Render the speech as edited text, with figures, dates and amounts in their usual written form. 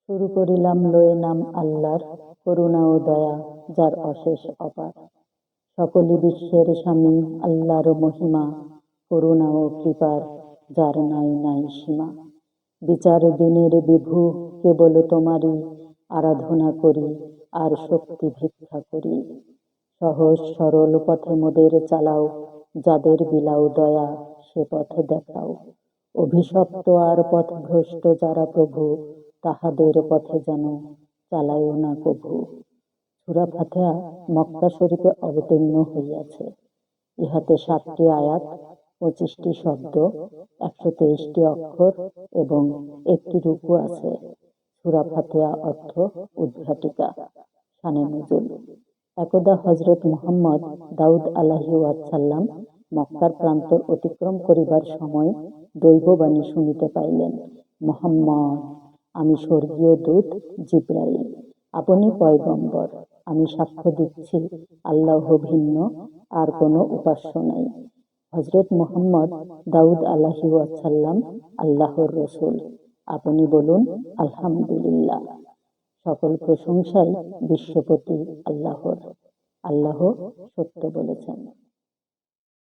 শুরু করিলাম লয়ে নাম আল্লাহর, করুণা ও দয়া যার অশেষ অপার। সকলই বিশ্বের স্বামী আল্লাহর মহিমা, করুণা ও কৃপার যার নাই নাই সীমা। বিচার দিনের বিভু কেবল তোমারই, আরাধনা করি আর শক্তি ভিক্ষা করি। সহজ সরল পথে মোদের চালাও, যাদের বিলাও দয়া সে পথ দেখাও। অভিশপ্ত আর পথভ্রষ্ট যারা প্রভু, তাহাদের পথে যেন চালায়ও না কভু। সূরা ফাতিহা মক্কা শরীফে অবতীর্ণ হইয়াছে। ইহাতে 7টি আয়াত, 25টি শব্দ, 123টি অক্ষর এবং 1টি রুকু আছে। সূরা ফাতিহা অর্থ উদ্ঘাটিকা। শানে নুজুল। একদা হযরত মুহাম্মদ দাউদ আলাইহিওয়াসাল্লাম মক্কার প্রান্তর অতিক্রম করিবার সময় দৈববাণী শুনিতে পাইলেন, মুহাম্মদ, আমি স্বর্গীয় দূত জিবরাইল, আপনি পয়গম্বর। আমি সাক্ষ্য দিচ্ছি আল্লাহ ভিন্ন আর কোনো উপাস্য নাই। হযরত মুহাম্মদ দাউদ আলাইহিওয়াসাল্লাম আল্লাহর রসূল। আপনি বলুন আলহামদুলিল্লাহ। সকল প্রশংসাই বিশ্বপতি আল্লাহর। আল্লাহ সত্য বলেছেন।